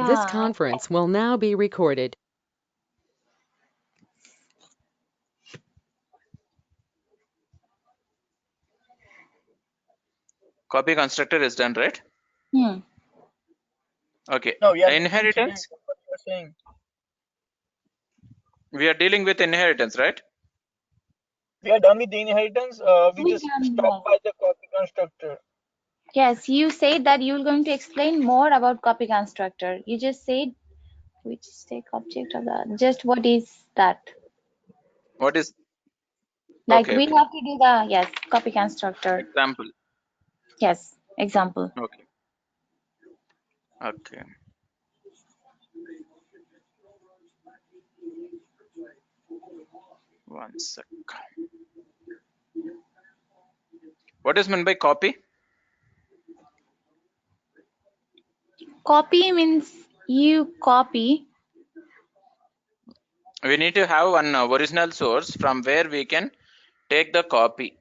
This Yeah. conference will now be recorded. Copy constructor is done, right? Okay. No, we are Inheritance. what you are saying. We are dealing with inheritance, right? We are done with the inheritance. We We just done, stop by the copy constructor. Yes, you said that you're going to explain more about copy constructor. You just said which take object of that. Just what is that? What is Like okay? we Okay. have to do the yes copy constructor. Example. Yes, example. Okay. Okay. One sec. What is meant by copy? Copy means you copy. We need to have one original source from where we can take the copy.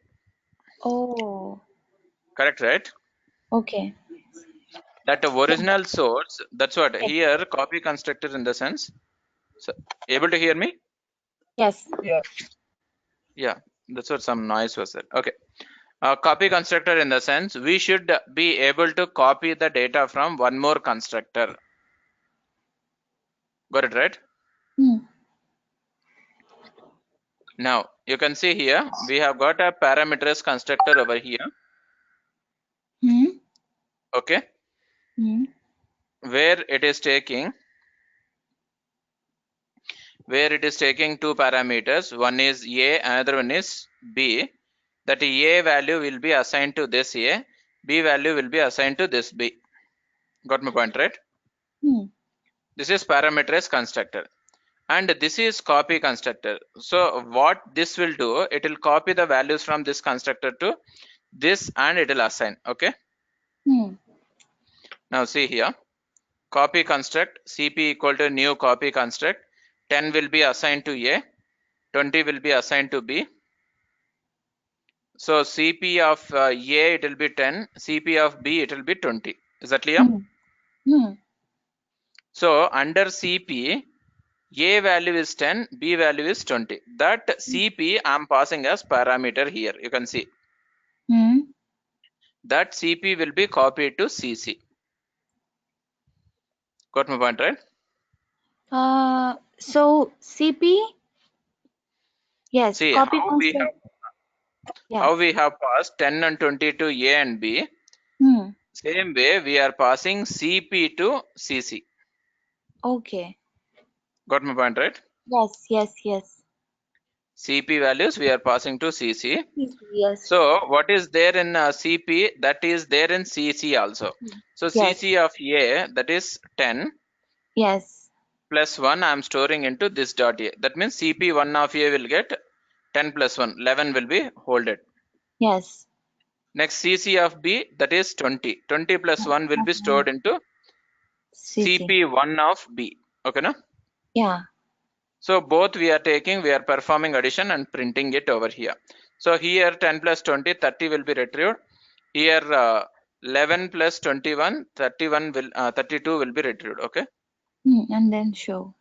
Oh, Correct, right? okay. That original source. That's what here copy constructor in the sense. So, able to hear me? Yes. Yeah. Yeah, that's what some noise was there. Okay. Copy constructor in the sense we should be able to copy the data from one more constructor. Got it, right? Now you can see here we have got a parameters constructor over here. Okay. Where it is taking two parameters. One is A, another one is B. That A value will be assigned to this A, B value will be assigned to this B. Got my point, right? This is parameters constructor. And this is copy constructor. So what this will do, it will copy the values from this constructor to this and it will assign. Okay. Now see here, copy construct CP equal to new copy construct. 10 will be assigned to A, 20 will be assigned to B. So CP of A it will be 10, CP of B it will be 20. Is that clear? So under CP, A value is 10, B value is 20. That CP I am passing as parameter here. You can see. That CP will be copied to CC. Got my point, right? So CP, yes, See copy how we have passed 10 and 20 to A and B. Same way we are passing CP to CC. Okay. Got my point, right? Yes. CP values we are passing to CC. Yes. So what is there in CP, that is there in CC also. So Yes. CC of A, that is 10. Yes. Plus 1 I am storing into this dot A. That means CP1 of A will get 10 plus 1, 11 will be holded. Yes. Next CC of B, that is 20. 20 plus 1 will be stored into CP1 of B. Okay, no? Yeah. So both we are performing addition and printing it over here. So here 10 plus 20, 30 will be retrieved. Here 11 plus 21, 32 will be retrieved. Okay. And then show.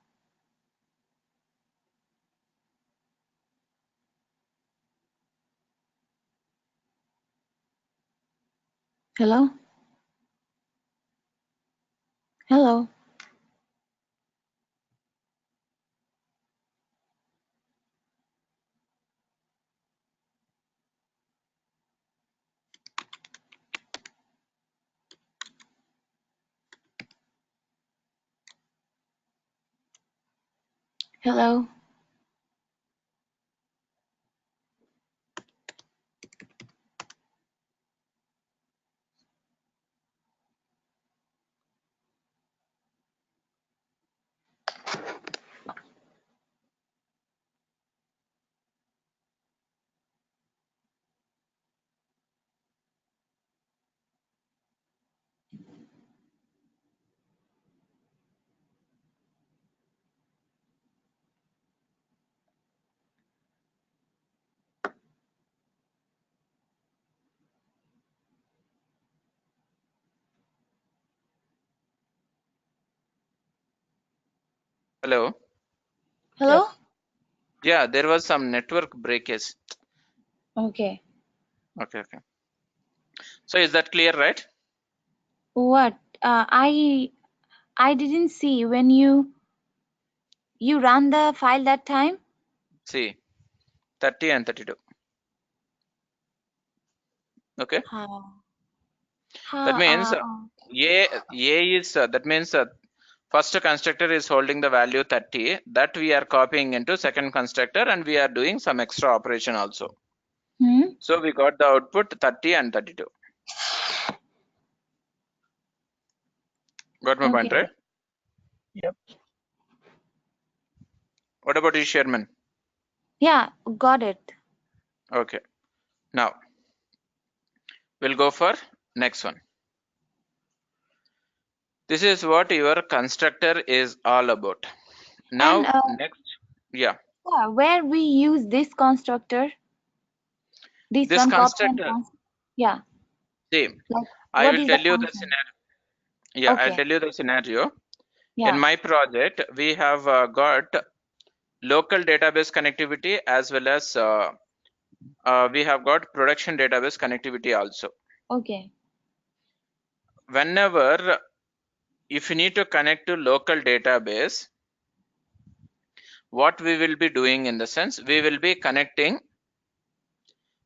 Hello? Hello? Hello? Hello. Hello? Yeah, there was some network breakage. Okay. Okay. So is that clear, right? What? I didn't see when you ran the file that time. See, 30 and 32. Okay. How? That How? means A is that means first constructor is holding the value 30 that we are copying into second constructor and we are doing some extra operation also. Hmm? So we got the output 30 and 32. Got my point, Okay. right? Yep. What about you, Sherman? Yeah, got it. Okay. Now we'll go for next one. This is what your constructor is all about. And Now next, yeah, yeah, where we use this constructor, this this one copy and constructor. yeah, See, like I what will is the tell you the function? scenario. Yeah, I'll Okay. tell you the scenario. In Yeah. my project, we have got local database connectivity as well as we have got production database connectivity also. Okay. Whenever if you need to connect to local database, what we will be doing in the sense we will be connecting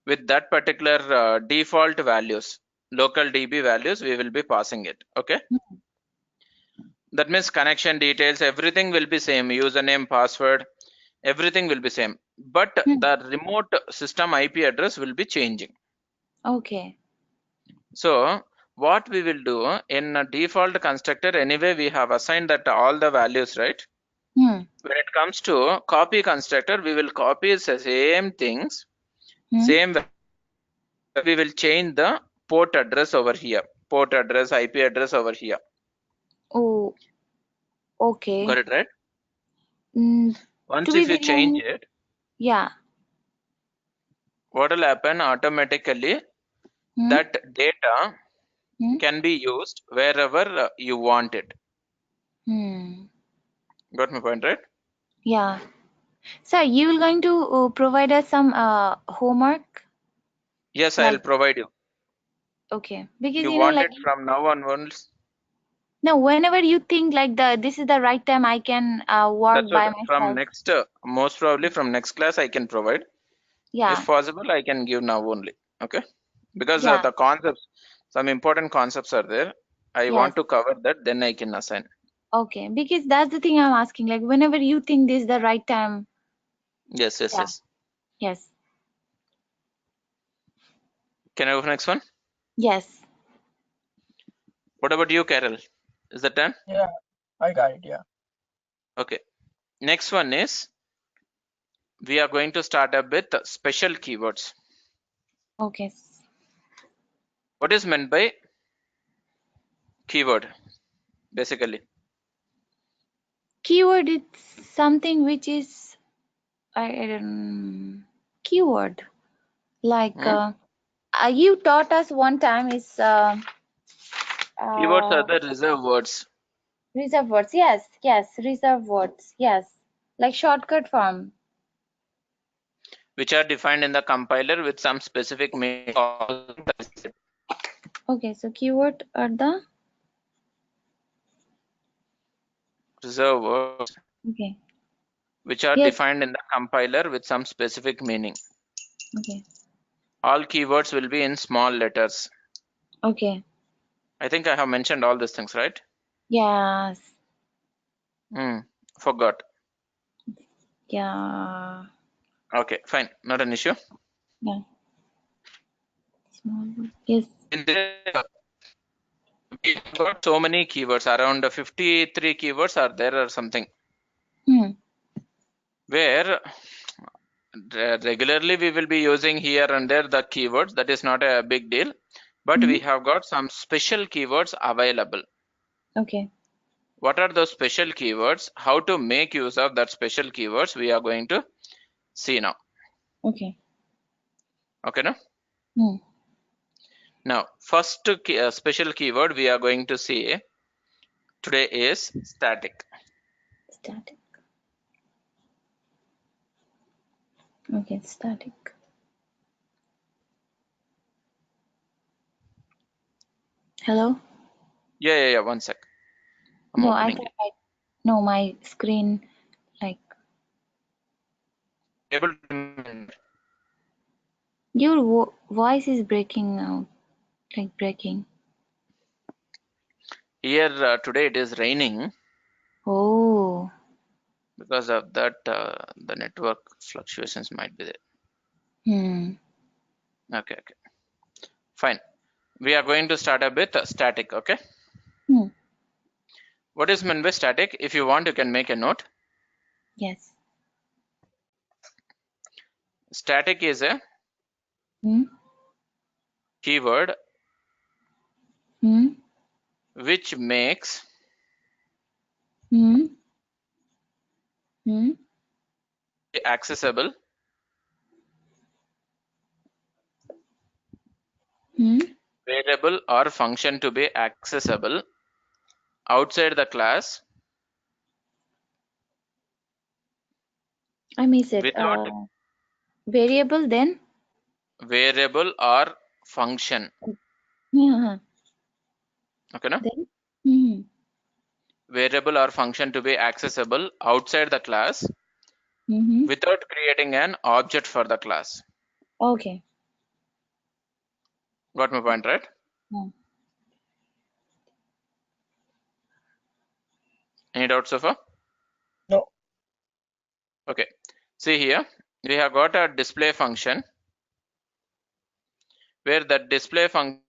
with that particular default values, local DB values, we will be passing it. Okay. That means connection details, everything will be same, username, password, everything will be same, but Hmm. the remote system IP address will be changing. Okay. So what we will do in a default constructor, anyway we have assigned that all the values, right? Hmm. When it comes to copy constructor, we will copy the same things, Hmm. same we will change the port address over here, port address, IP address over here. Oh, Got okay. it, right? Mm, to Once be if you very change it, yeah. what will happen automatically, Hmm. that data Hmm. can be used wherever you want it. Hmm. Got my point, right? Yeah. Sir, you will going to provide us some homework, Yes, I'll like provide you. okay, because You you know, want like it from now onwards. no, whenever you think like this is the right time, I can work That's what by from myself. next, most probably from next class I can provide. Yeah. If possible, I can give now only. Okay, because Yeah. the concepts, some important concepts are there. I Yes. want to cover that, then I can assign. Okay, because that's the thing I'm asking. Like whenever you think this is the right time. Yes. Yeah. Yes. Can I go for next one? Yes. What about you, Carol? Is that done? Yeah, I got it. Yeah. Okay. Next one is we are going to start up with special keywords. Okay. What is meant by keyword? Basically, Keyword is something which is I don't keyword. Like hmm? you taught us one time is Keywords are uh the reserved words reserve words. Yes, yes, reserve words. Yes. Like shortcut form. which are defined in the compiler with some specific meaning. Okay, so keyword are the Reserved words okay. which are Yes. defined in the compiler with some specific meaning. Okay. All keywords will be in small letters. Okay. I think I have mentioned all these things, right? Yes. Forgot. Yeah. Okay, fine, not an issue. Yeah. Small word. Yes. In this, we have got so many keywords, around 53 keywords are there or something, Hmm. where regularly we will be using here and there the keywords. That is not a big deal, but Hmm. we have got some special keywords available. Okay. What are those special keywords? How to make use of that special keywords we are going to see now. Okay. Okay, no? Hmm. Now first special keyword we are going to see today is static. Start. Okay, static. Hello? Yeah. One sec. I'm No, I opening thought it. no, my screen, like, Able to remember. your voice is breaking out, like breaking. Here today it is raining. Oh. Because of that, the network fluctuations might be Hmm. there. Okay. Fine. We are going to start up with static. Okay. Hmm. What is meant by static? If you want, you can make a note. Yes. Static is a Hmm. keyword Hmm. which makes Hmm. Hmm. accessible Hmm. variable or function to be accessible outside the class I missed it. without Variable then? variable or function. Yeah. Okay, no? Then? Hmm. Variable or function to be accessible outside the class Mm-hmm. without creating an object for the class. Okay. Got my point, right? Hmm. Any doubts so far? No. Okay. See here, we have got a display function where the display function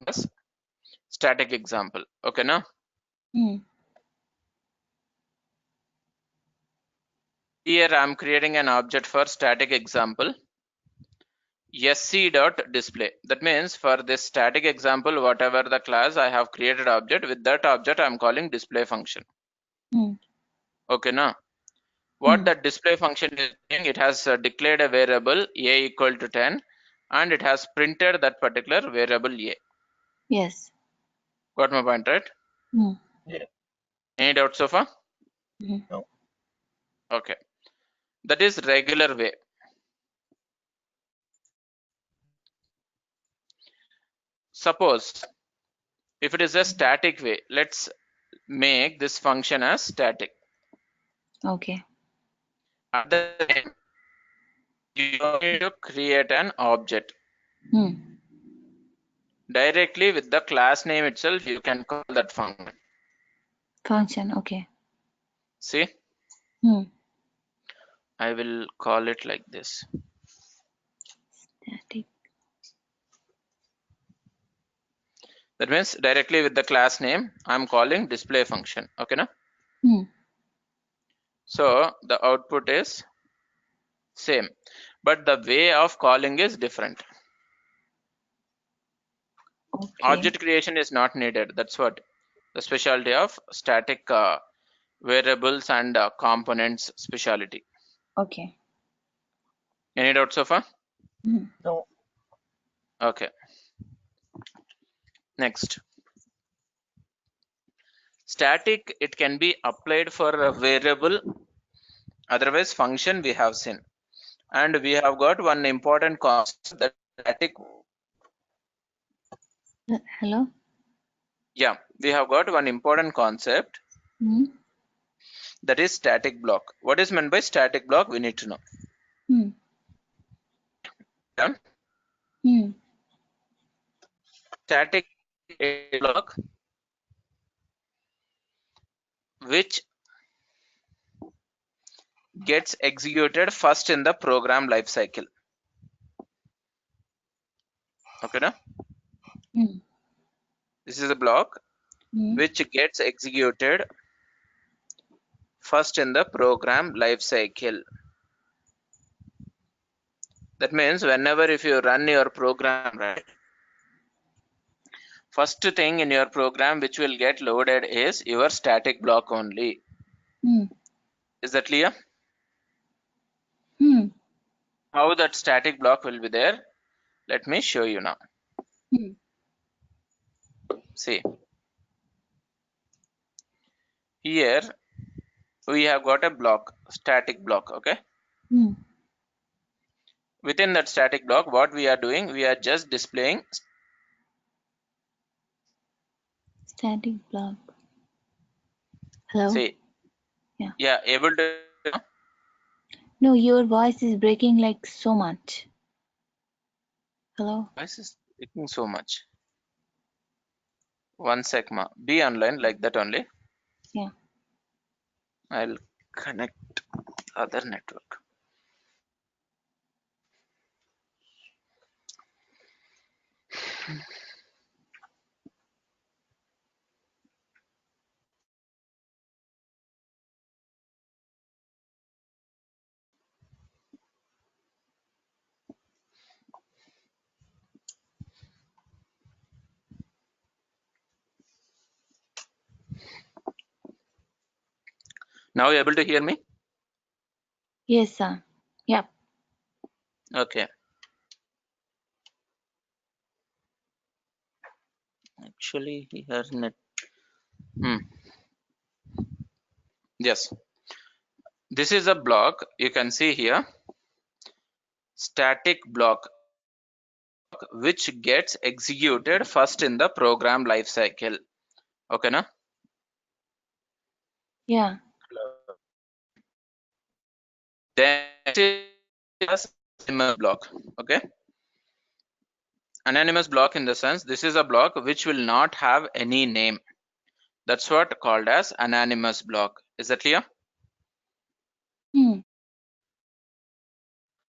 is static example. Okay, now Hmm. here I'm creating an object for static example sc.display. That means for this static example, whatever the class I have created object, with that object I'm calling display function. Hmm. Okay, now what Hmm. that display function is doing, it has declared a variable a equal to 10 and it has printed that particular variable a. Yes. Got my point, right? Hmm. Yeah. Any doubts so far? Hmm. No. Okay, that is regular way. Suppose if it is a static way, let's make this function as static. Okay. At the time, you don't need to create an object. Hmm. Directly with the class name itself, you can call that function. Function. Okay. See, Hmm. I will call it like this. Static. That means directly with the class name, I'm calling display function. Okay, na? Hmm. So the output is same, but the way of calling is different. Okay. Object creation is not needed. That's what the specialty of static variables and components specialty. Okay. Any doubts so far? Hmm. No. Okay. Next, static, it can be applied for a variable, otherwise function we have seen, and we have got one important concept that static. Hello? Yeah, we have got one important concept Hmm. that is static block. What is meant by static block? We need to know. Hmm. Yeah. Hmm. Static block which gets executed first in the program life cycle. Okay, na? Hmm. This is a block Hmm. which gets executed first in the program life cycle. That means whenever if you run your program, right, first thing in your program which will get loaded is your static block only. Hmm. Is that clear? Hmm. How that static block will be there? Let me show you now. Hmm. See, here we have got a block, static block. Okay, Hmm. within that static block, what we are doing, we are just displaying. Static block. Hello? See, Yeah. able to. No, your voice is breaking like so much. Hello? Voice is taking so much. One sec, ma. Be online like that only. Yeah. I'll connect other network. Now you able to hear me? Yes, sir. Yep. Okay. Actually, here net. Yes. This is a block. You can see here. Static block, which gets executed first in the program lifecycle. Okay, na? Yeah. Then it is anonymous block. Okay. Anonymous block in the sense this is a block which will not have any name. That's what called as anonymous block. Is that clear? Hmm.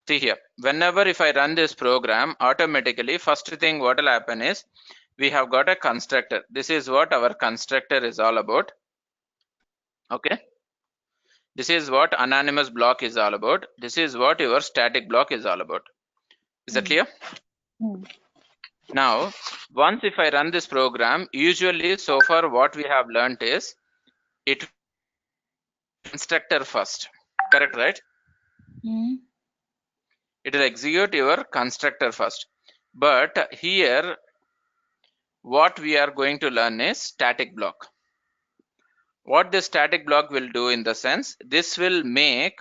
See here, whenever if I run this program, automatically first thing what will happen is we have got a constructor. This is what our constructor is all about. Okay. This is what anonymous block is all about. This is what your static block is all about. Is that Hmm. clear? Hmm. Now, once if I run this program, usually so far what we have learned is it constructor first. Correct, right? Hmm. It will execute your constructor first. But here what we are going to learn is static block. What this static block will do in the sense, this will make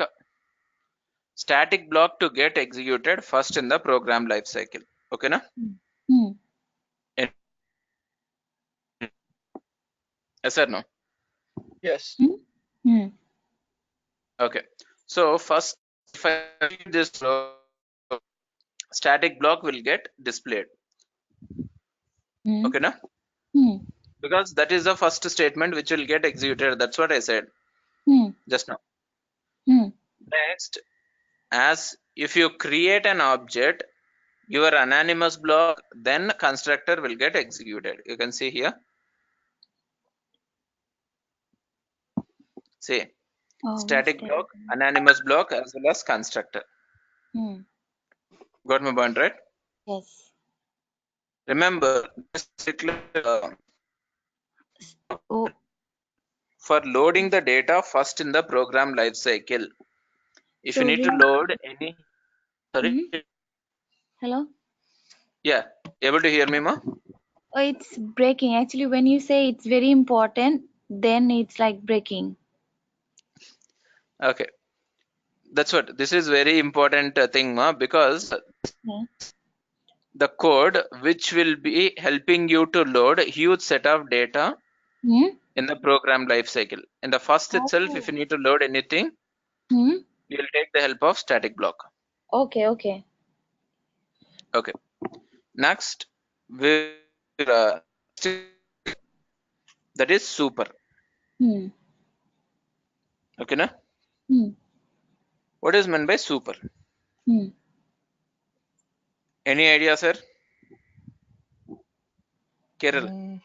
static block to get executed first in the program lifecycle. Okay, na? Hmm. Yes or no? Yes. Hmm. Hmm. Okay. So first, if I read this static block will get displayed. Hmm. Okay, na? Hmm. Because that is the first statement which will get executed. That's what I said Hmm. just now. Hmm. Next, as if you create an object, your anonymous block, then constructor will get executed. You can see here. See, Oh, static block, anonymous block, as well as constructor. Hmm. Got my point, right? Yes. Remember, this particular, Oh. for loading the data first in the program lifecycle. If you So need to here. load any, sorry, Hmm. Hello. yeah, able to hear me, ma? Oh, it's breaking. Actually, when you say it's very important, then it's like breaking. Okay, that's what. This is very important thing, ma, because Yeah. the code which will be helping you to load a huge set of data Hmm. in the program lifecycle. In the first itself, if Oh. you need to load anything, Hmm. you will take the help of static block. Okay. Okay. Okay. Next, we uh, that is super. Hmm. Okay, na? Hmm. What is meant by super? Hmm. Any idea, sir? Kerala. Mm,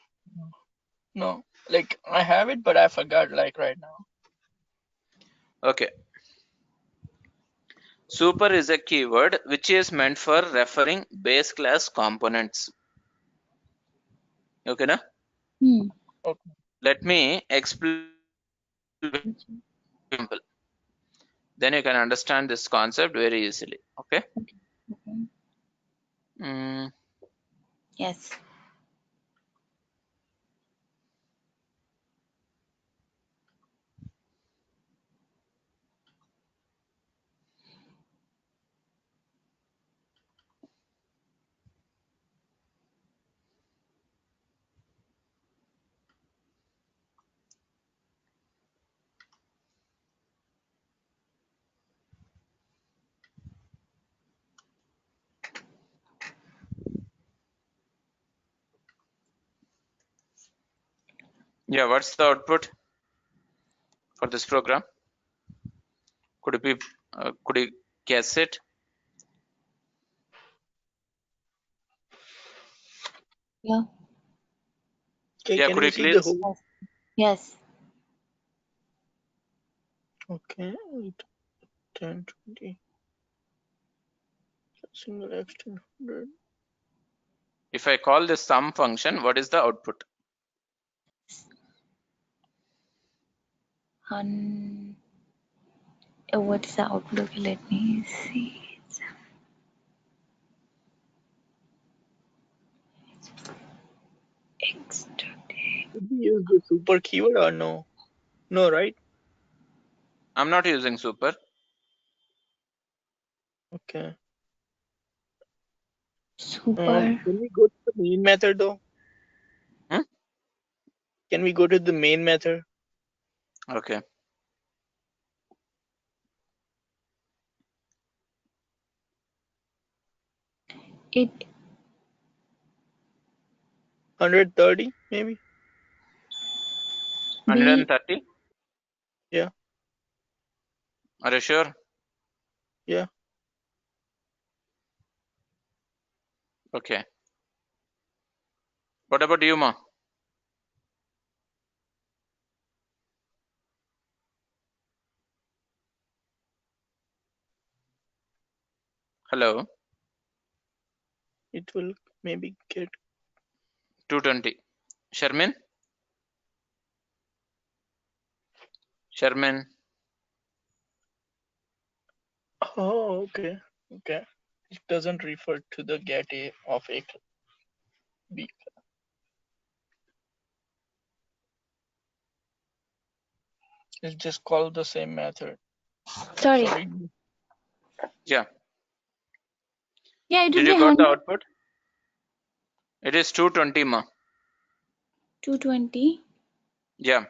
no, like I have it, but I forgot like right now. Okay. Super is a keyword which is meant for referring base class components. Okay, na? Hmm. Okay. Let me explain example. Then you can understand this concept very easily. Okay. Okay. Mm, Yes. Yeah, what's the output for this program? Could you guess it? Yeah. Okay, Yeah, can could we you see the please? whole? Yes. Okay, 10, 20. Single extend 100. If I call this sum function, what is the output? What is the outlook? Let me see. Extra. Did we use the super keyword or no? No, right? I'm not using super. Okay. Super. Can we go to the main method though? Hmm? Can we go to the main method? Okay. It 130 maybe? B 130? Yeah, Are you sure? yeah. Okay. What about you, Ma? Hello. It will maybe get. 220. Sherman? Sherman? Oh, okay. Okay. It doesn't refer to the get A of A B. It's just called the same method. sorry. Sorry. Yeah. Yeah, it will Did be you got the 100. output? It is 220, Ma. 220. Yeah.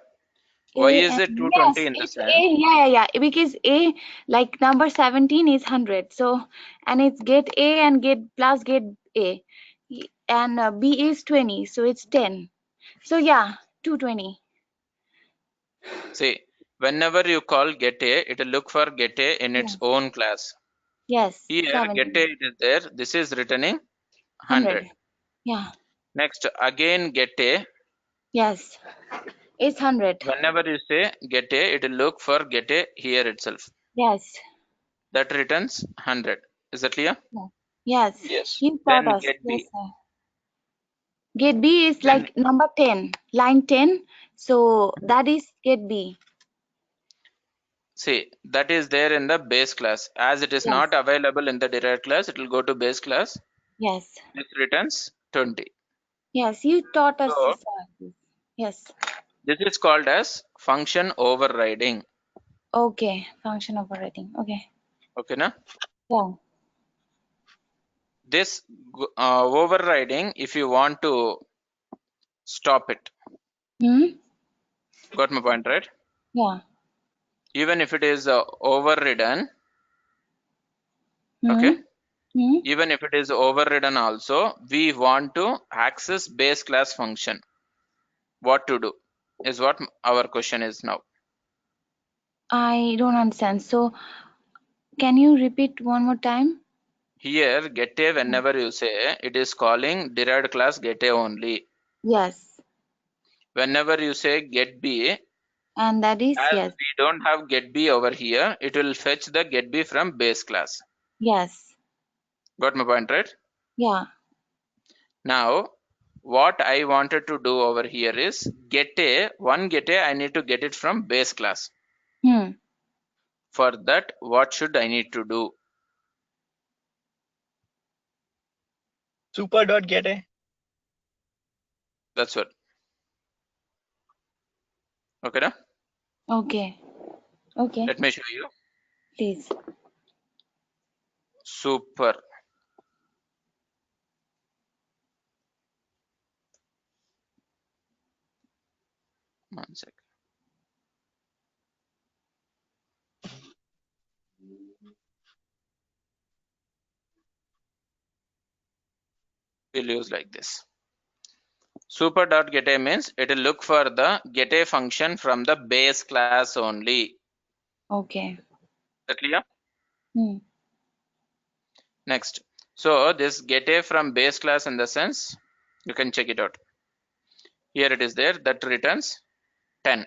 Why A is and it yes, 220 in the it's sense? A. Yeah. Because A, like number 17 is 100. So, and it's get A and get plus get A. And B is 20. So it's 10. So yeah, 220. See, whenever you call get A, it will look for get A in its Yeah. own class. Yes. Here, get 17. A it is there. This is returning 100. 100. Yeah. Next, again get A. Yes. It's 100. Whenever you say get A, it will look for get A here itself. Yes. That returns 100. Is that clear? Yeah. Yes. Yes. You taught Then us. get Yes, B. sir. Get B is Then like number 10, line 10. So that is get B. see, that is there in the base class. As it is Yes. not available in the derived class, it will go to base class. Yes. This returns 20. Yes. You taught us, So sir. Yes. this is called as function overriding. Okay. Function operating. Okay. Okay, na? Yeah. This overriding, if you want to stop it, Hmm. got my point, right? Yeah. Even if it is overridden, Hmm. okay? Hmm. Even if it is overridden also, we want to access base class function. What to do is what our question is now. I don't understand. So can you repeat one more time? Here, get A, whenever you say, it is calling derived class get A only. Yes. Whenever you say get B, as And that is yes. we don't have get B over here, it will fetch the get B from base class. Yes. Got my point, right? Yeah. Now, what I wanted to do over here is get A, I need to get it from base class. Hmm. For that, what should I need to do? Super dot get A. That's what. Okay, na? Okay. Okay. Let me show you. Please. Super. One sec. We'll use like this. Super dot get a means it will look for the get a function from the base class only. Okay. Is that clear? Hmm. Next. So this get a from base class in the sense, you can check it out. Here it is there, that returns 10.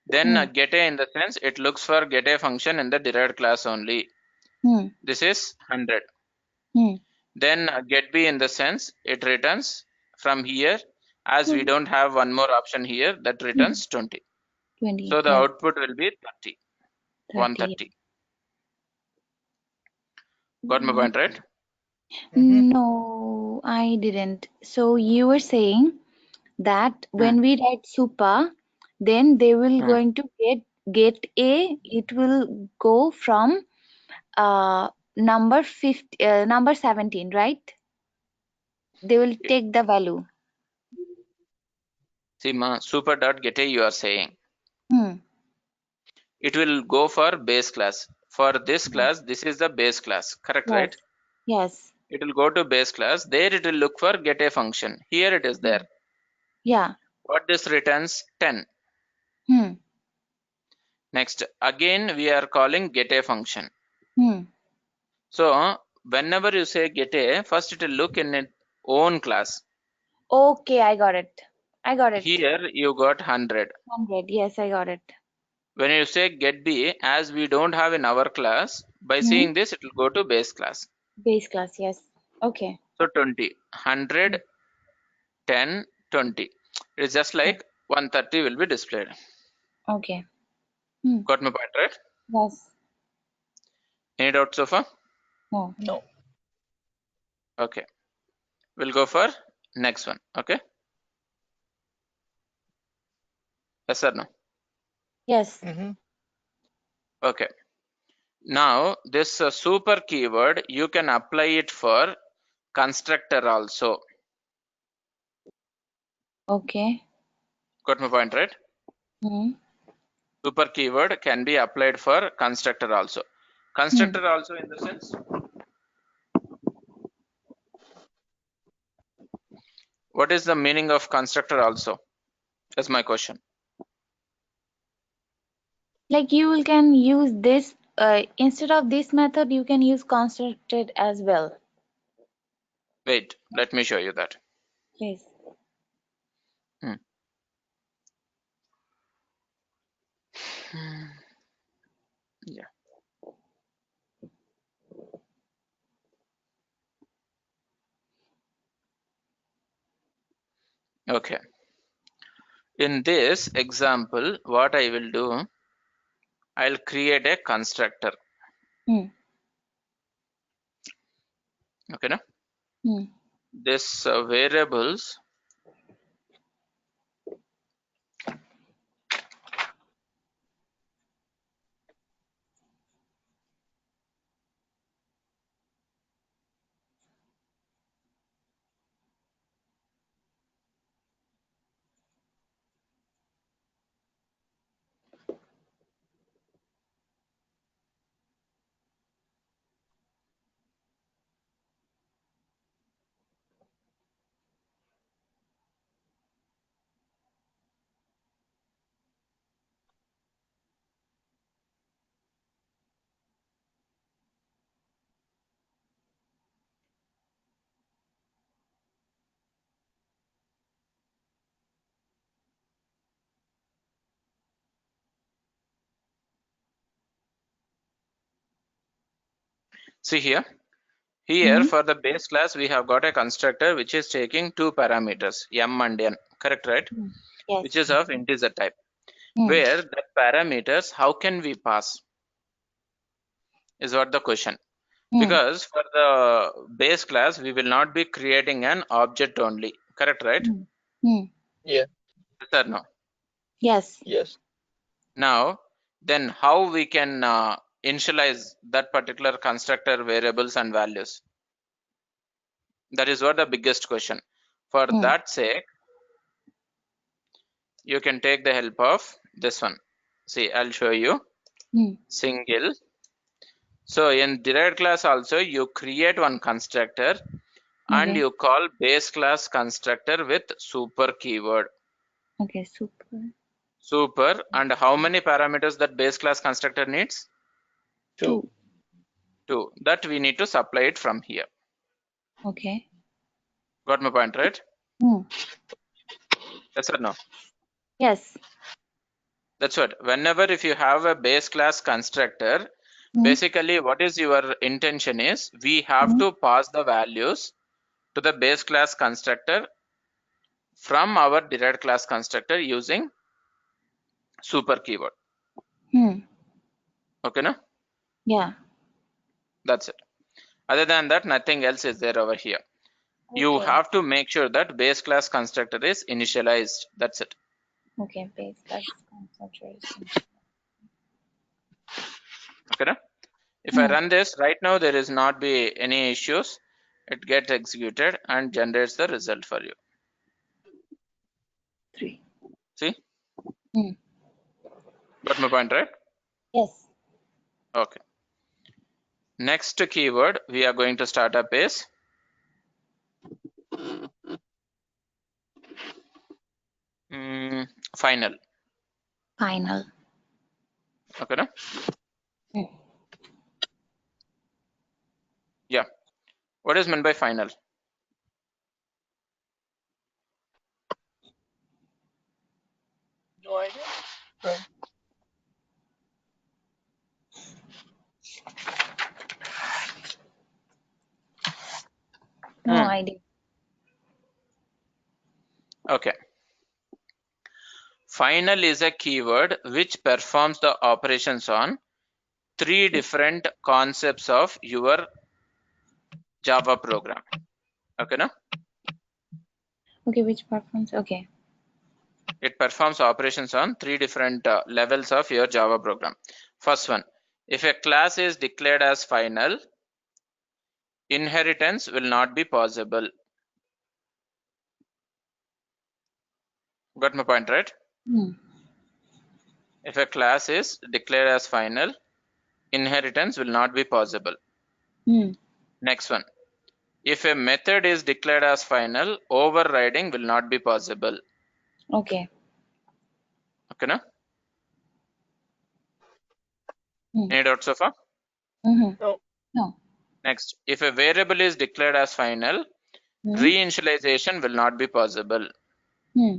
Then get a in the sense, it looks for get a function in the derived class only. Hmm. This is 100. Hmm. Then get b in the sense, it returns from here, as we don't have one more option here, that returns 20. 20. So the Yeah. output will be 30. 30. 130. Got my point, right? No, I didn't. So you were saying that when we write super, then they will going to get a. It will go from number 50, number 17, right? They will take the value. See, ma, super dot get a you are saying. Hmm. It will go for base class. For this class, this is the base class. Correct, Yes. right? Yes. It will go to base class. There it will look for get a function. Here it is there. Yeah. What this returns? 10. Hmm. Next, again we are calling get a function. Hmm. So whenever you say get a, first it will look in its own class. Okay, I got it. I got it. Here you got 100. 100. Yes, I got it. When you say get b, as we don't have in our class, by Hmm. seeing this, it will go to base class. Base class. Yes. Okay. So 20, 100, 10, 20. It's just like 130 will be displayed. Okay. Hmm. Got my point, right? Yes. Any doubts so far? No. No. Okay. We'll go for next one. Okay. Yes or no? Yes. Okay. Now this super keyword, you can apply it for constructor also. Okay. Got my point, right? Hmm. Super keyword can be applied for constructor also. Constructor also in the sense, what is the meaning of constructor also? That's my question. Like you can use this instead of this method, you can use constructed as well. Wait, let me show you that. Please. Yeah. Okay. In this example, what I will do, I'll create a constructor. Hmm. Okay, now Hmm. this variables, see here. Here for the base class, we have got a constructor which is taking two parameters, m and n, correct, right? Yes. Which is of integer type. Where the parameters, how can we pass? Is what the question. Because for the base class, we will not be creating an object only, correct, right? Yeah. Yes or no? Yes. Yes. Now, then how we can initialize that particular constructor variables and values? That is what the biggest question. For that sake, you can take the help of this one. See, I'll show you. Single. So in derived class also, you create one constructor and Okay. you call base class constructor with super keyword. Okay, super. Super, and how many parameters that base class constructor needs? 2. 2. That we need to supply it from here. Okay. Got my point, right? Hmm. Yes or no? Yes. That's what. Whenever if you have a base class constructor, Hmm. basically what is your intention is we have Hmm. to pass the values to the base class constructor from our derived class constructor using super keyword. Hmm. Okay, no? Yeah. That's it. Other than that, nothing else is there over here. You Okay. have to make sure that base class constructor is initialized. That's it. Okay, base class concentration. Okay, no? If I Hmm. run this right now, there is not be any issues. It gets executed and generates the result for you. 3. See? Hmm. Got my point, right? Yes. Okay. Next keyword we are going to start up is final. Final. Okay, no? Hmm. Yeah. What is meant by final? No idea. Right. No idea. Okay. Final is a keyword which performs the operations on 3 different concepts of your Java program. Okay, no? Okay, which platforms? Okay. It performs operations on 3 different levels of your Java program. First one, if a class is declared as final, inheritance will not be possible. Got my point, right? Hmm. If a class is declared as final, inheritance will not be possible. Hmm. Next one, if a method is declared as final, overriding will not be possible. Okay. Okay, no? Hmm. Any doubts so far? Mm-hmm. No. No. Next, if a variable is declared as final, Hmm. reinitialization will not be possible. Hmm.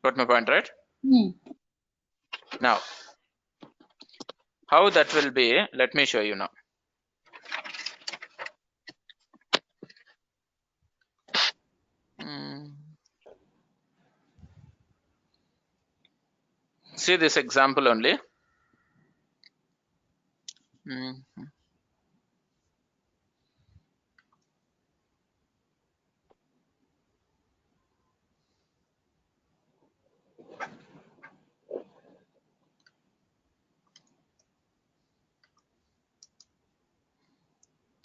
Got my point, right? Hmm. Now, how that will be, let me show you now. See this example only.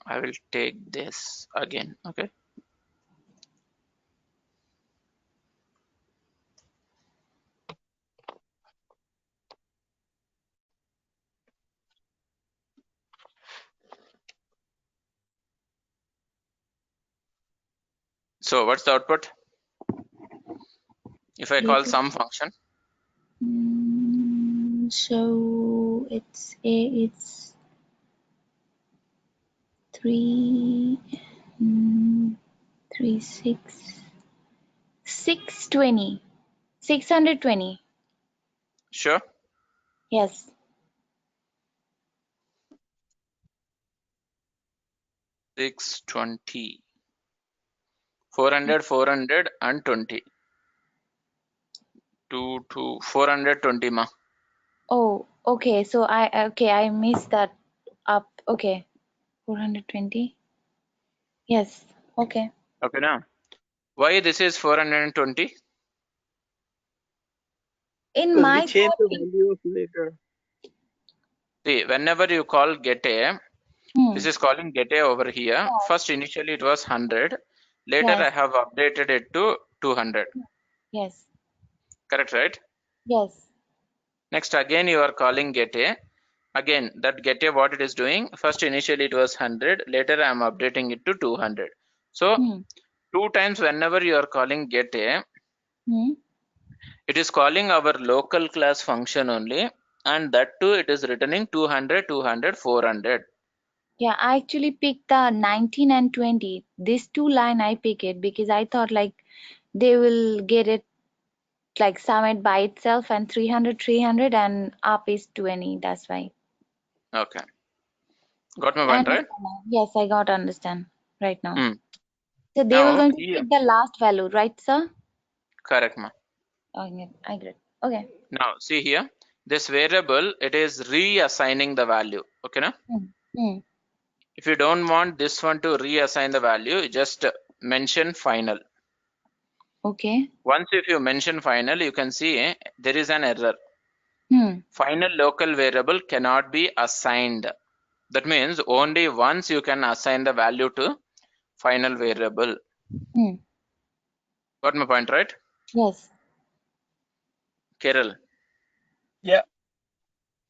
I will take this again. Okay. So what's the output? If I call some function, So it's 3 3 620 620. sure. Yes. 620, 400, 400 and 20. 420 ma. Oh, okay. So I missed that up. Okay. 420. Yes. Okay. Okay, now why this is 420? In Because we my change code, the value of later. See, whenever you call get a, hmm. this is calling get a over here. First initially it was 100. Later Yes. I have updated it to 200. Yes. Correct, right? Yes. Next again you are calling get a. Again that get a, what it is doing, first initially it was 100. Later I am updating it to 200. So Hmm. 2 times whenever you are calling get a, Hmm. it is calling our local class function only, and that too it is returning 200, 200, 400. Yeah, I actually picked the 19 and 20. These two line I pick it because I thought like they will get it like sum it by itself and 300, 300 and up is 20. That's why. Okay, got my I point, right? understand now. Yes, I got to understand right now. Hmm. So they were Now going to here, pick the last value, right, sir? correct, ma. Oh, yeah, I get it. Okay. Now see here, this variable, it is reassigning the value. Okay, na? Hmm. Hmm. If you don't want this one to reassign the value, you just mention final. Okay. Once if you mention final, you can see there is an error. Hmm. Final local variable cannot be assigned. That means only once you can assign the value to final variable. Hmm. Got my point, right? Yes. Kerala. Yeah.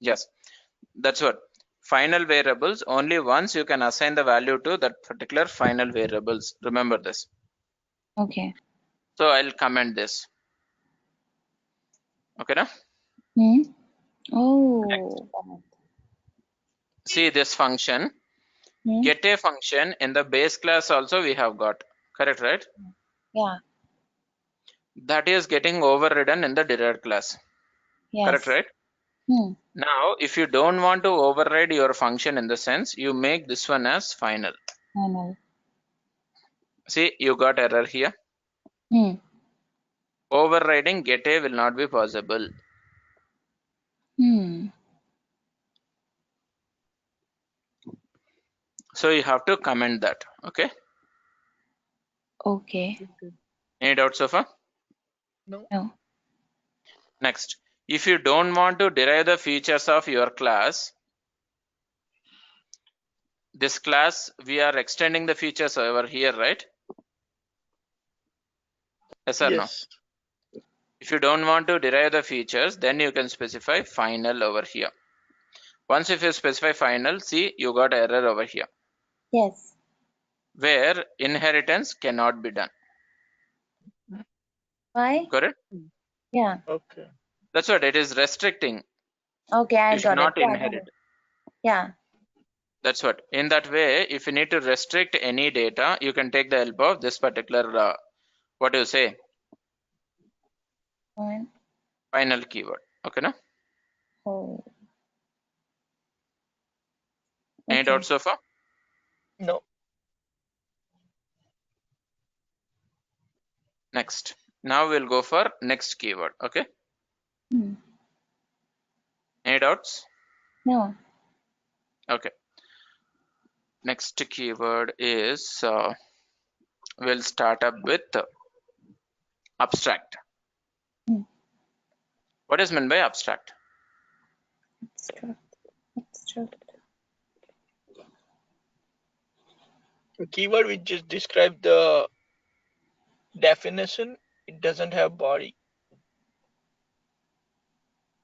Yes, that's what. Final variables, only once you can assign the value to that particular final variables. Remember this. Okay. So I'll comment this. Okay, now? Hmm. Next. Oh. See this function. Hmm. Get a function in the base class also we have got. Correct, right? Yeah. That is getting overridden in the derived class. Correct, Yes. right? Hmm. Now, if you don't want to override your function in the sense, you make this one as final. I know. See, you got error here. Hmm. Overriding get a will not be possible. Hmm. So you have to comment that. Okay. Okay. Okay. Any doubts so far? No. No. Next, if you don't want to derive the features of your class, this class we are extending the features over here, right? Yes or no? Yes. If you don't want to derive the features, then you can specify final over here. Once if you specify final, see you got error over here Yes. where inheritance cannot be done. Why? Correct? Yeah. Okay. That's what it is restricting. Okay, I You should got it. not Yeah, I got inherit. it. Yeah. That's what. In that way, if you need to restrict any data, you can take the help of this particular, what do you say, Fine. final keyword. Okay, no? Oh. Any Okay. doubts so far? No. Next. Now we'll go for next keyword. Okay. Hmm. Any doubts? No. Okay. Next keyword is we'll start up with abstract. Hmm. What is meant by abstract? Abstract. Abstract. The keyword we just described the definition. It doesn't have body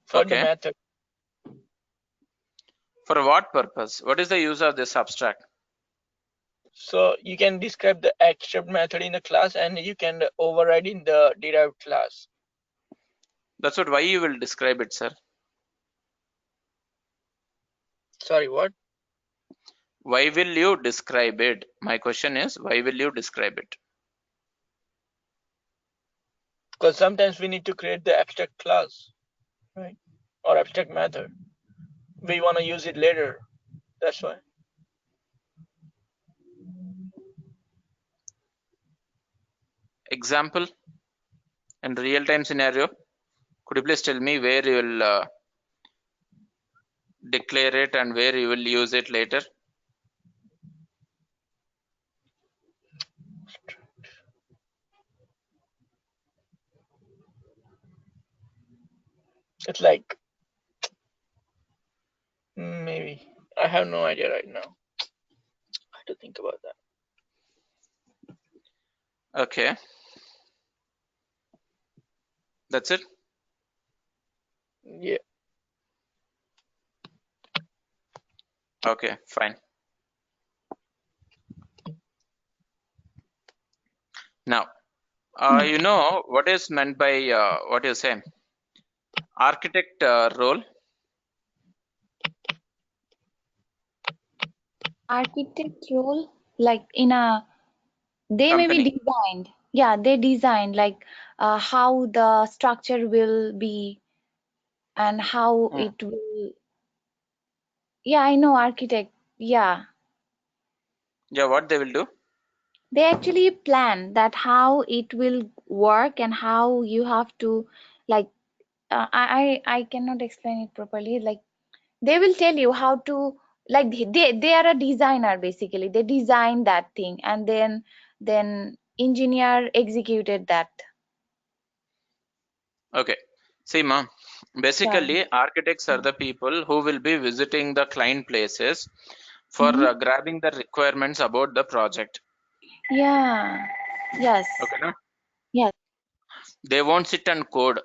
for the Okay. method. For what purpose? What is the use of this abstract? So you can describe the abstract method in the class and you can override in the derived class. That's what. Why you will describe it, sir? Sorry, what? Why will you describe it? My question is, why will you describe it? Because sometimes we need to create the abstract class, right? Or abstract method. We want to use it later. That's why. Example in real-time scenario. Could you please tell me where you will declare it and where you will use it later? It's like maybe I have no idea right now. I have to think about that. Okay. That's it. Yeah. Okay, fine. Now, you know what is meant by what you say architect role? Architect role, like in a, they may be Company. designed. Yeah, they designed like how the structure will be and how Hmm. it will. Yeah, I know architect. Yeah, Yeah, what they will do? they actually plan that how it will work and how you have to like. I cannot explain it properly. Like they will tell you how to, like they are a designer basically. They design that thing and then engineer executed that. Okay. See, ma, Yeah. basically, architects are the people who will be visiting the client places for Hmm. grabbing the requirements about the project. Yeah. Yes. Okay, no? Yes. They won't sit and code.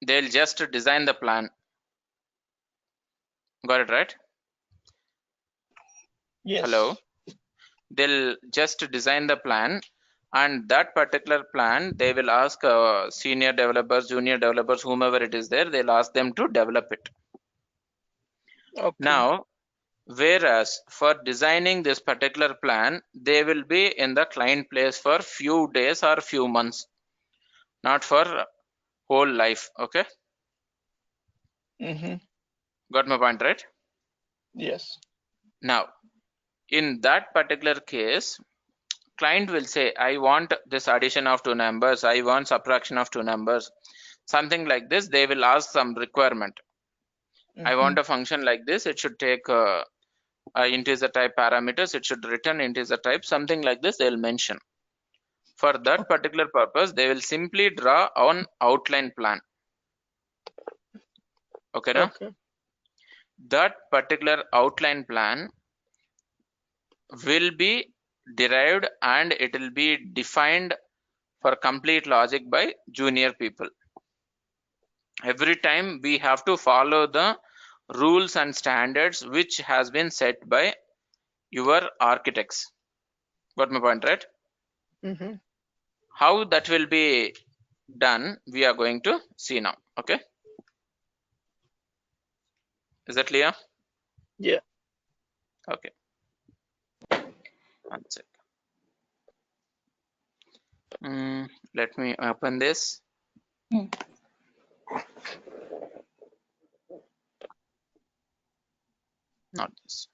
They'll just design the plan. Got it right? Hello. Yes. They'll just design the plan, and that particular plan they will ask senior developers, junior developers, whomever it is there. They'll ask them to develop it. Okay. Now, whereas for designing this particular plan, they will be in the client place for few days or few months, not for whole life. Okay, Mm-hmm. got my point right? Yes. Now, in that particular case, client will say, I want this addition of two numbers, I want subtraction of two numbers, something like this. They will ask some requirement. I Mm-hmm. want a function like this. It should take integer type parameters. It should return integer type, something like this. They'll mention. For that Okay. particular purpose, they will simply draw an outline plan. Okay, now Okay. that particular outline plan will be derived and it will be defined for complete logic by junior people. Every time we have to follow the rules and standards which has been set by your architects. Got my point right? Mm-hmm. How that will be done, we are going to see now. Okay, is that clear? Yeah. Okay, one sec. Let me open this. Hmm. Not this.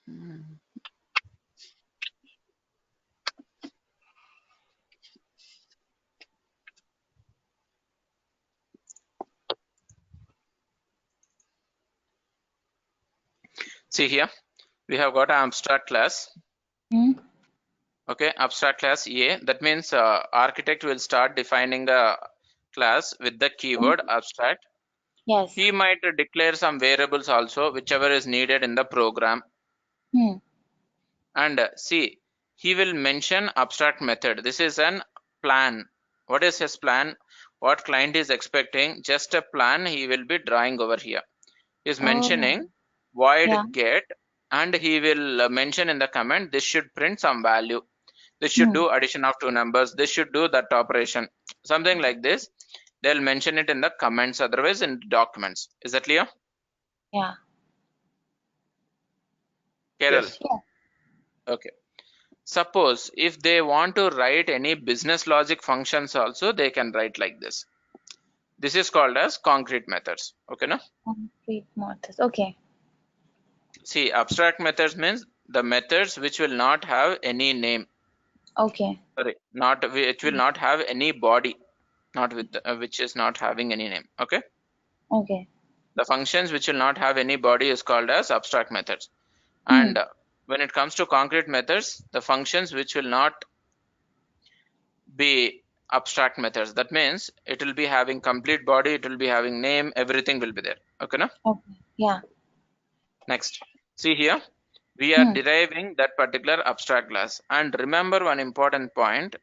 Mm. See here, we have got an abstract class. Hmm. Okay, abstract class A. That means architect will start defining a class with the keyword abstract. Yes. He might declare some variables also, whichever is needed in the program. Hmm. And see, he will mention abstract method. This is an plan. What is his plan? What client is expecting? Just a plan he will be drawing over here. He is Oh. mentioning Yeah. void get, and he will mention in the comment this should print some value. This should Hmm. do addition of two numbers. This should do that operation. Something like this. They'll mention it in the comments, otherwise in documents. Is that clear? Yeah. Kerala. Yes. Yeah. Okay. Suppose if they want to write any business logic functions also, they can write like this. This is called as concrete methods. Okay, no? Concrete methods. Okay. See, abstract methods means the methods which will not have any name. Okay. Sorry, not which will not have any body, not with which is not having any name. Okay. Okay. The functions which will not have any body is called as abstract methods. Hmm. And when it comes to concrete methods, the functions which will not be abstract methods, that means it will be having complete body, it will be having name, everything will be there. Okay, no? Okay. Yeah. Next, see here, we are Hmm. deriving that particular abstract class. And remember one important point,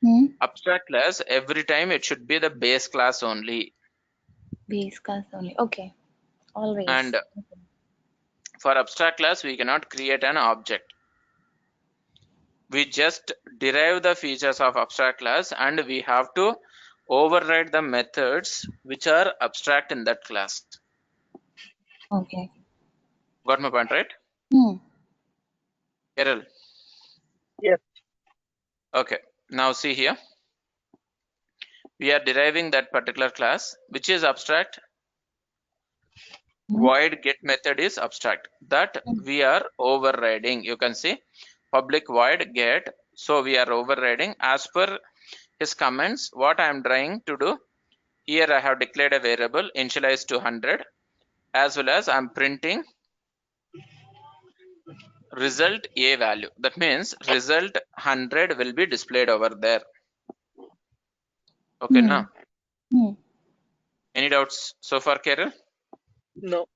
Hmm. abstract class, every time it should be the base class only. Base class only. Okay. Always. And for abstract class, we cannot create an object. We just derive the features of abstract class and we have to override the methods which are abstract in that class. Okay. Got my point, right? Carol? Yes. Okay. Now see here. We are deriving that particular class, which is abstract. Void get method is abstract. That we are overriding. You can see public void get. So we are overriding as per his comments. What I am trying to do here, I have declared a variable initialized to 100, as well as I'm printing result a value. That means result 100 will be displayed over there. Okay, now any doubts so far, Carol? No.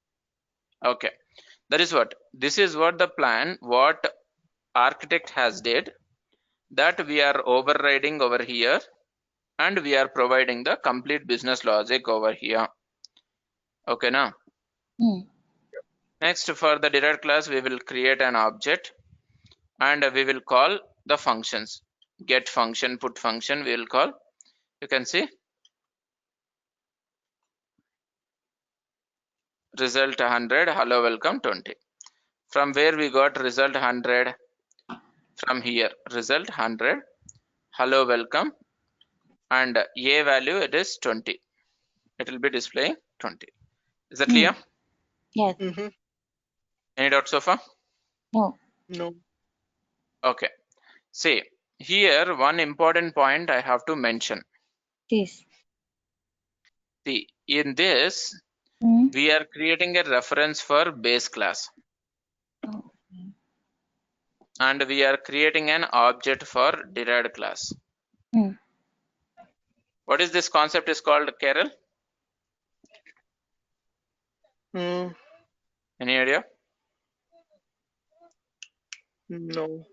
Okay, that is what this is what the plan what architect has did, that we are overriding over here and we are providing the complete business logic over here. Okay, now next for the derived class we will create an object and we will call the functions. Get function, put function we will call. You can see result 100, hello welcome 20. From where we got result 100? From here, result 100, hello welcome, and a value it is 20. It will be displaying 20. Is that clear? Yes. Any doubts so far? No. No. Okay. See, here one important point I have to mention. This. See, in this, we are creating a reference for base class. And we are creating an object for derived class. What is this concept is called, Carol? Any idea? No.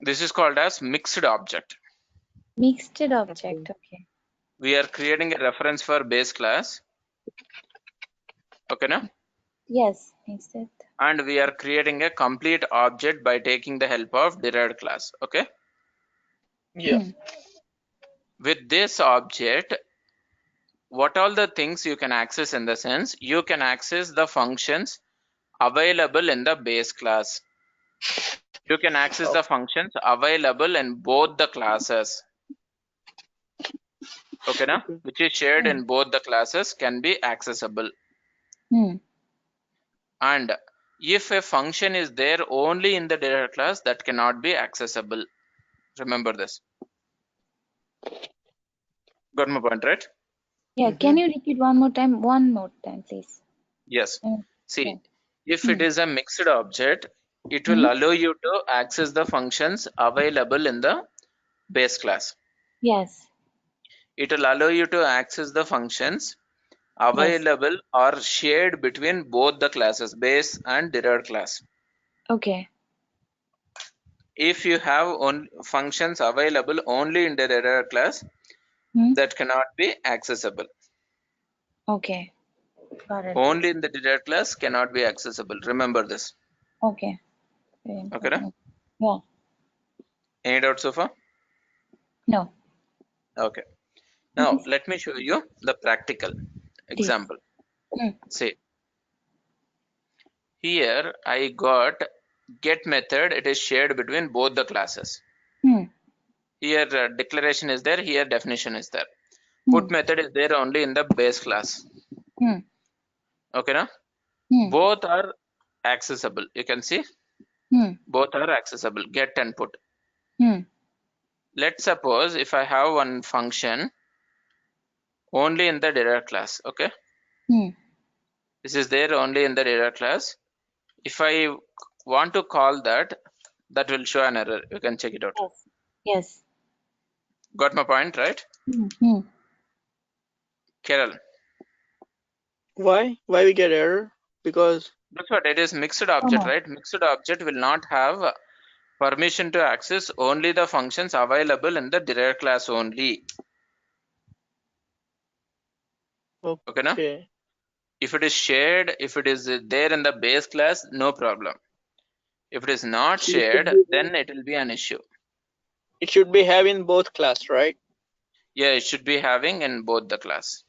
This is called as mixed object. Mixed object. Okay. We are creating a reference for base class. Okay, no? Yes, mixed it. And we are creating a complete object by taking the help of derived class. Okay? Yeah. With this object, what all the things you can access in the sense, you can access the functions available in the base class. You can access the functions available in both the classes. Okay, now? Which is shared in both the classes can be accessible. And if a function is there only in the derived class, that cannot be accessible. Remember this. Got my point, right? Yeah, can you repeat one more time? One more time, please. Yes. See, yeah. if it is a mixed object, it will allow you to access the functions available in the base class. Yes. It will allow you to access the functions available or shared between both the classes, base and derived class. Okay. If you have functions available only in the derived class, that cannot be accessible. Okay. Got it. Only in the derived class cannot be accessible. Remember this. Okay. Okay, na? Yeah. Any doubts so far? No. Okay. Now let me show you the practical example. See, here I got get method. It is shared between both the classes. Here declaration is there. Here definition is there. Put method is there only in the base class. Okay, na? Both are accessible. You can see both are accessible. Get and put. Let's suppose if I have one function only in the derived class. Okay, this is there only in the derived class. If I want to call that, that will show an error. You can check it out. Yes. Got my point, right? Carol, Why? Why we get error? Because that's what it is. Mixed object, right? Mixed object will not have permission to access only the functions available in the derived class only. Okay, na? Okay. If it is shared, if it is there in the base class, no problem. If it is not shared, then it will be an issue. It should be having both class, right? Yeah, it should be having in both the class.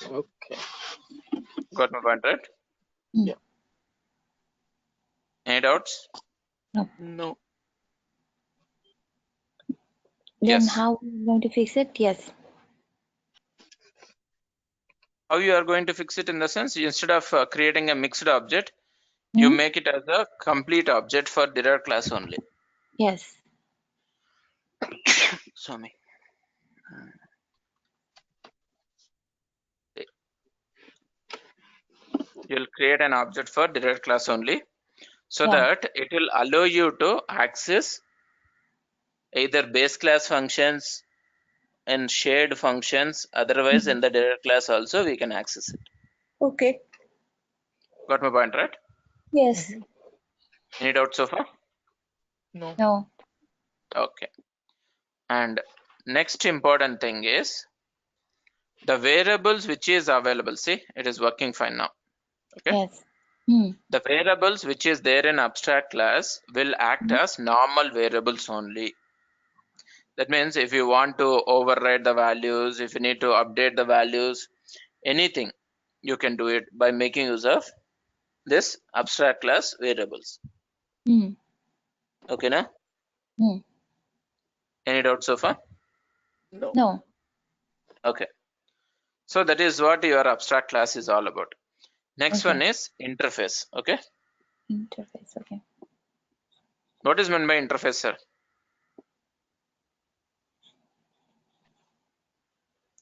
Okay. Got my point, right? Mm. Yeah. Any doubts? No. Then Yes. how are we going to fix it? Yes. How you are going to fix it in the sense, instead of creating a mixed object, you Hmm? make it as a complete object for derived class only. Yes. Swami. You'll create an object for derived class only, so Yeah. that it will allow you to access either base class functions and shared functions. Otherwise, in the derived class also we can access it. Okay. Got my point, right? Yes. Any doubts so far? No. No. Okay. And next important thing is the variables which is available. See, it is working fine now. Okay. Yes. Hmm. The variables which is there in abstract class will act as normal variables only. That means if you want to override the values, if you need to update the values, anything, you can do it by making use of this abstract class variables. Hmm. Okay, na? Hmm. Any doubts so far? No. No. Okay. So that is what your abstract class is all about. Next Okay. one is interface. Okay. Interface. Okay. What is meant by interface, sir?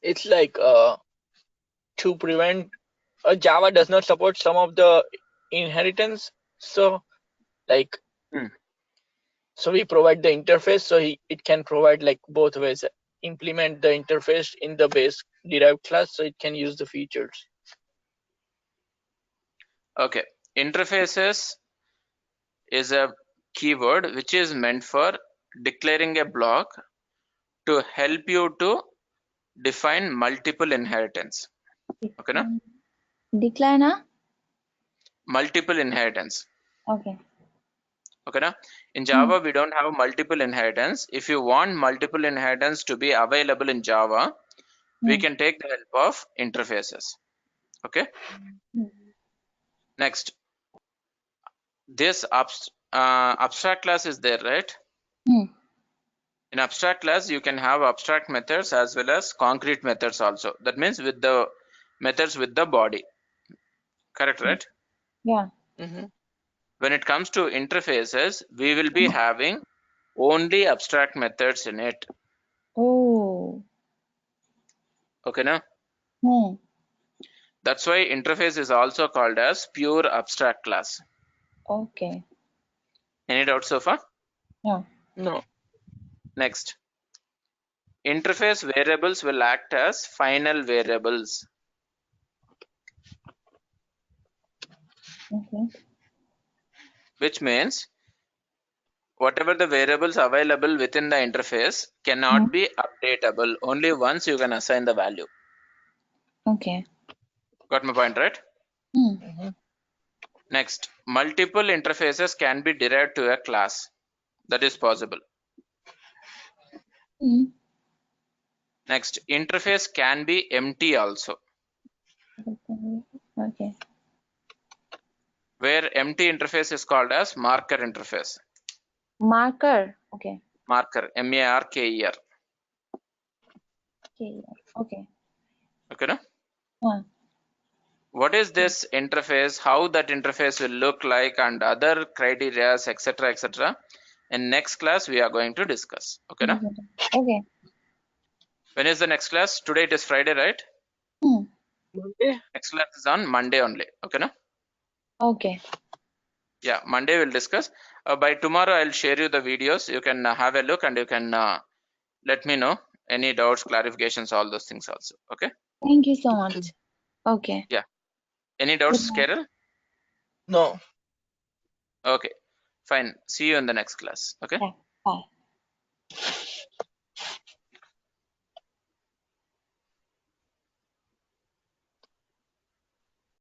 It's like to prevent Java does not support some of the inheritance. So like Hmm. so we provide the interface so it can provide like both ways. Implement the interface in the base derived class so it can use the features. Okay. Interfaces is a keyword which is meant for declaring a block to help you to define multiple inheritance. Okay, na? Decline, huh? Multiple inheritance. Okay. Okay, na? In Java, we don't have multiple inheritance. If you want multiple inheritance to be available in Java, we can take the help of interfaces. Okay. Next, this abstract class is there, right? Hmm. In abstract class, you can have abstract methods as well as concrete methods also. That means with the methods with the body. Correct, right? Yeah. Mm-hmm. When it comes to interfaces, we will be having only abstract methods in it. Oh. Okay, now Hmm. that's why interface is also called as pure abstract class. Okay. Any doubts so far? No. No. Next, interface variables will act as final variables. Okay. Which means whatever the variables available within the interface cannot be updatable. Only once you can assign the value. Okay. Got my point, right? Hmm. Mm-hmm. Next, multiple interfaces can be derived to a class. That is possible. Hmm. Next, interface can be empty also. Okay. Where empty interface is called as marker interface. Marker. Okay. Marker, M-A-R-K-E-R. Okay. Okay. Okay, no? Huh. What is this interface? How that interface will look like and other criteria, etc., etc. In next class, we are going to discuss. Okay, no? Okay. When is the next class? Today it is Friday, right? Hmm. Okay. Next class is on Monday only. Okay, no? Okay. Yeah, Monday we'll discuss. By tomorrow, I'll share you the videos. You can have a look and you can let me know any doubts, clarifications, all those things also. Okay? Thank you so much. Okay. Yeah. Any Good doubts, night. Carol? No. Okay. Fine. See you in the next class. Okay? Yeah. Bye.